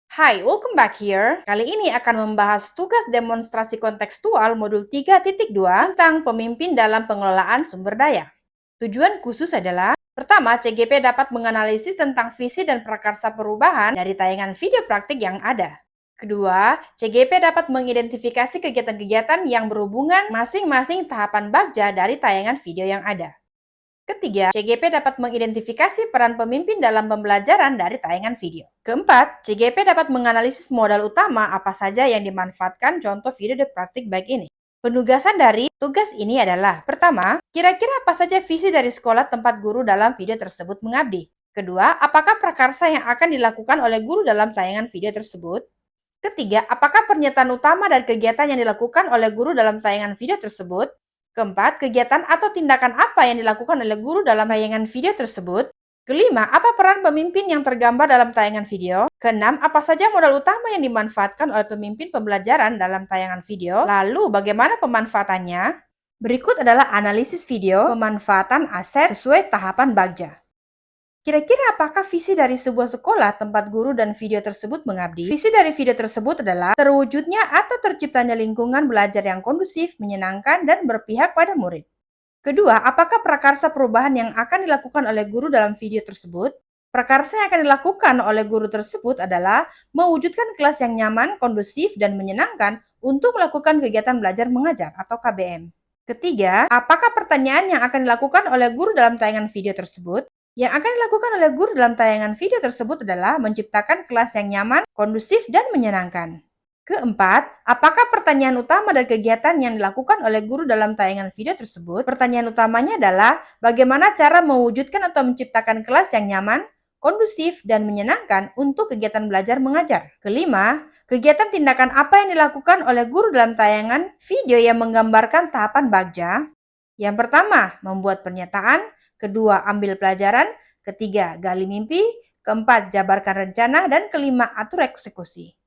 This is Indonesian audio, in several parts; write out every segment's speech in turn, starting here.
Hai, welcome back here. Kali ini akan membahas tugas demonstrasi kontekstual modul 3.2 tentang pemimpin dalam pengelolaan sumber daya. Tujuan khusus adalah, pertama, CGP dapat menganalisis tentang visi dan prakarsa perubahan dari tayangan video praktik yang ada. Kedua, CGP dapat mengidentifikasi kegiatan-kegiatan yang berhubungan masing-masing tahapan bagja dari tayangan video yang ada. Ketiga, CGP dapat mengidentifikasi peran pemimpin dalam pembelajaran dari tayangan video. Keempat, CGP dapat menganalisis modal utama apa saja yang dimanfaatkan contoh video praktik baik ini. Penugasan dari tugas ini adalah, pertama, kira-kira apa saja visi dari sekolah tempat guru dalam video tersebut mengabdi? Kedua, apakah prakarsa yang akan dilakukan oleh guru dalam tayangan video tersebut? Ketiga, apakah pernyataan utama dari kegiatan yang dilakukan oleh guru dalam tayangan video tersebut? Keempat, kegiatan atau tindakan apa yang dilakukan oleh guru dalam tayangan video tersebut? Kelima, apa peran pemimpin yang tergambar dalam tayangan video? Keenam, apa saja modal utama yang dimanfaatkan oleh pemimpin pembelajaran dalam tayangan video? Lalu, bagaimana pemanfaatannya? Berikut adalah analisis video pemanfaatan aset sesuai tahapan bagja. Kira-kira apakah visi dari sebuah sekolah tempat guru dan video tersebut mengabdi? Visi dari video tersebut adalah terwujudnya atau terciptanya lingkungan belajar yang kondusif, menyenangkan, dan berpihak pada murid. Kedua, apakah prakarsa perubahan yang akan dilakukan oleh guru dalam video tersebut? Prakarsa yang akan dilakukan oleh guru tersebut adalah mewujudkan kelas yang nyaman, kondusif, dan menyenangkan untuk melakukan kegiatan belajar mengajar atau KBM. Ketiga, apakah pertanyaan yang akan dilakukan oleh guru dalam tayangan video tersebut? Yang akan dilakukan oleh guru dalam tayangan video tersebut adalah menciptakan kelas yang nyaman, kondusif, dan menyenangkan. Keempat, apakah pertanyaan utama dari kegiatan yang dilakukan oleh guru dalam tayangan video tersebut? Pertanyaan utamanya adalah bagaimana cara mewujudkan atau menciptakan kelas yang nyaman, kondusif, dan menyenangkan untuk kegiatan belajar mengajar. Kelima, kegiatan tindakan apa yang dilakukan oleh guru dalam tayangan video yang menggambarkan tahapan bagja? Yang pertama, membuat pernyataan. Kedua, ambil pelajaran. Ketiga, gali mimpi. Keempat, jabarkan rencana. Dan kelima, atur eksekusi.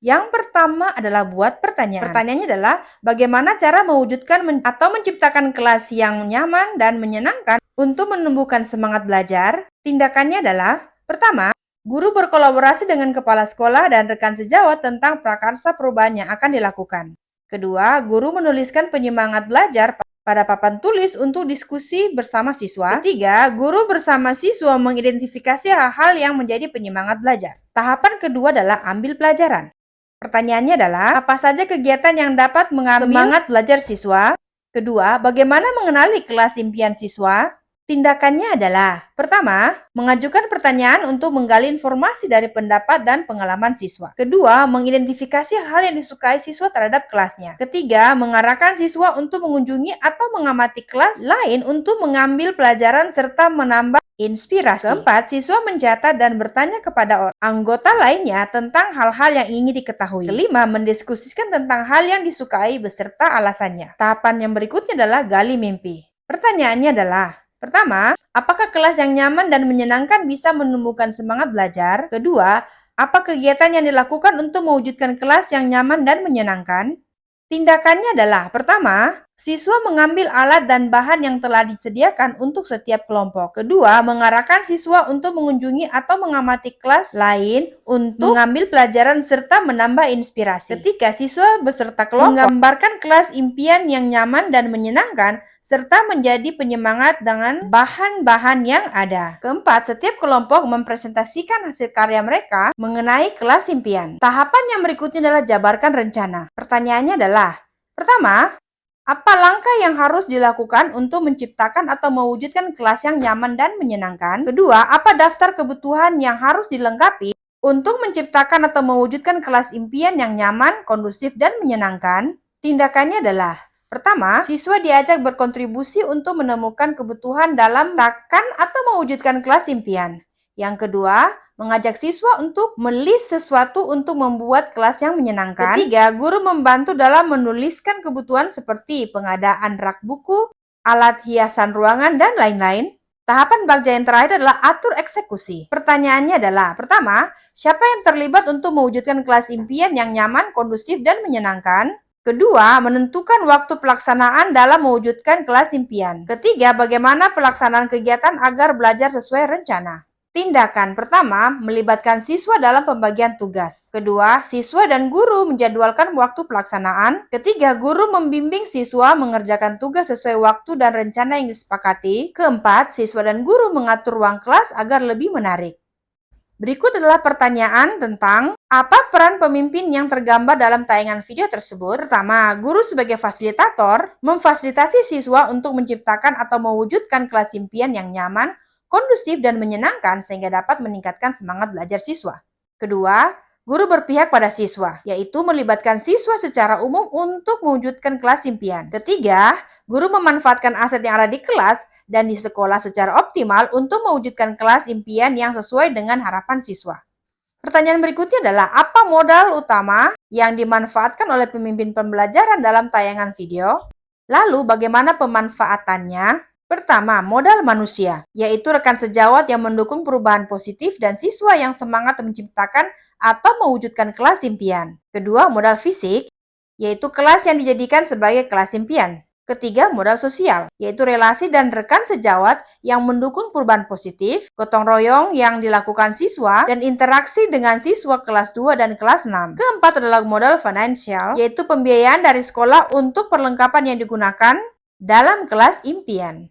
Yang pertama adalah buat pertanyaan. Pertanyaannya adalah bagaimana cara mewujudkan atau menciptakan kelas yang nyaman dan menyenangkan untuk menumbuhkan semangat belajar. Tindakannya adalah, pertama, guru berkolaborasi dengan kepala sekolah dan rekan sejawat tentang prakarsa perubahan yang akan dilakukan. Kedua, guru menuliskan penyemangat belajar pada papan tulis untuk diskusi bersama siswa. Ketiga, guru bersama siswa mengidentifikasi hal-hal yang menjadi penyemangat belajar. Tahapan kedua adalah ambil pelajaran. Pertanyaannya adalah, apa saja kegiatan yang dapat mengambil semangat belajar siswa? Kedua, bagaimana mengenali kelas impian siswa? Tindakannya adalah, pertama, mengajukan pertanyaan untuk menggali informasi dari pendapat dan pengalaman siswa. Kedua, mengidentifikasi hal yang disukai siswa terhadap kelasnya. Ketiga, mengarahkan siswa untuk mengunjungi atau mengamati kelas lain untuk mengambil pelajaran serta menambah inspirasi. Keempat, siswa mencatat dan bertanya kepada anggota lainnya tentang hal-hal yang ingin diketahui. Kelima, mendiskusikan tentang hal yang disukai beserta alasannya. Tahapan yang berikutnya adalah gali mimpi. Pertanyaannya adalah, pertama, apakah kelas yang nyaman dan menyenangkan bisa menumbuhkan semangat belajar? Kedua, apa kegiatan yang dilakukan untuk mewujudkan kelas yang nyaman dan menyenangkan? Tindakannya adalah, pertama, siswa mengambil alat dan bahan yang telah disediakan untuk setiap kelompok. Kedua, mengarahkan siswa untuk mengunjungi atau mengamati kelas lain untuk mengambil pelajaran serta menambah inspirasi. Ketiga, siswa beserta kelompok menggambarkan kelas impian yang nyaman dan menyenangkan serta menjadi penyemangat dengan bahan-bahan yang ada. Keempat, setiap kelompok mempresentasikan hasil karya mereka mengenai kelas impian. Tahapan yang berikutnya adalah jabarkan rencana. Pertanyaannya adalah, pertama, apa langkah yang harus dilakukan untuk menciptakan atau mewujudkan kelas yang nyaman dan menyenangkan? Kedua, apa daftar kebutuhan yang harus dilengkapi untuk menciptakan atau mewujudkan kelas impian yang nyaman, kondusif, dan menyenangkan? Tindakannya adalah, pertama, siswa diajak berkontribusi untuk menemukan kebutuhan dalam menciptakan atau mewujudkan kelas impian. Yang kedua, mengajak siswa untuk menulis sesuatu untuk membuat kelas yang menyenangkan. Ketiga, guru membantu dalam menuliskan kebutuhan seperti pengadaan rak buku, alat hiasan ruangan, dan lain-lain. Tahapan bagja yang terakhir adalah atur eksekusi. Pertanyaannya adalah, pertama, siapa yang terlibat untuk mewujudkan kelas impian yang nyaman, kondusif, dan menyenangkan? Kedua, menentukan waktu pelaksanaan dalam mewujudkan kelas impian. Ketiga, bagaimana pelaksanaan kegiatan agar belajar sesuai rencana. Tindakan pertama melibatkan siswa dalam pembagian tugas. Kedua, siswa dan guru menjadwalkan waktu pelaksanaan. Ketiga, guru membimbing siswa mengerjakan tugas sesuai waktu dan rencana yang disepakati. Keempat, siswa dan guru mengatur ruang kelas agar lebih menarik. Berikut adalah pertanyaan tentang apa peran pemimpin yang tergambar dalam tayangan video tersebut. Pertama, guru sebagai fasilitator memfasilitasi siswa untuk menciptakan atau mewujudkan kelas impian yang nyaman, kondusif, dan menyenangkan sehingga dapat meningkatkan semangat belajar siswa. Kedua, guru berpihak pada siswa, yaitu melibatkan siswa secara umum untuk mewujudkan kelas impian. Ketiga, guru memanfaatkan aset yang ada di kelas dan di sekolah secara optimal untuk mewujudkan kelas impian yang sesuai dengan harapan siswa. Pertanyaan berikutnya adalah, apa modal utama yang dimanfaatkan oleh pemimpin pembelajaran dalam tayangan video? Lalu, bagaimana pemanfaatannya? Pertama, modal manusia, yaitu rekan sejawat yang mendukung perubahan positif dan siswa yang semangat menciptakan atau mewujudkan kelas impian. Kedua, modal fisik, yaitu kelas yang dijadikan sebagai kelas impian. Ketiga, modal sosial, yaitu relasi dan rekan sejawat yang mendukung perubahan positif, gotong royong yang dilakukan siswa, dan interaksi dengan siswa kelas 2 dan kelas 6. Keempat adalah modal finansial, yaitu pembiayaan dari sekolah untuk perlengkapan yang digunakan dalam kelas impian.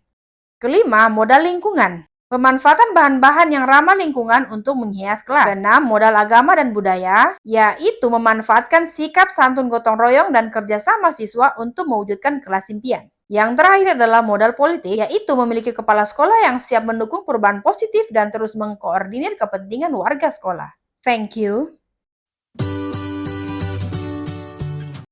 Kelima, modal lingkungan. Pemanfaatan bahan-bahan yang ramah lingkungan untuk menghias kelas. Keenam, modal agama dan budaya, yaitu memanfaatkan sikap santun gotong royong dan kerjasama siswa untuk mewujudkan kelas impian. Yang terakhir adalah modal politik, yaitu memiliki kepala sekolah yang siap mendukung perubahan positif dan terus mengkoordinir kepentingan warga sekolah. Thank you.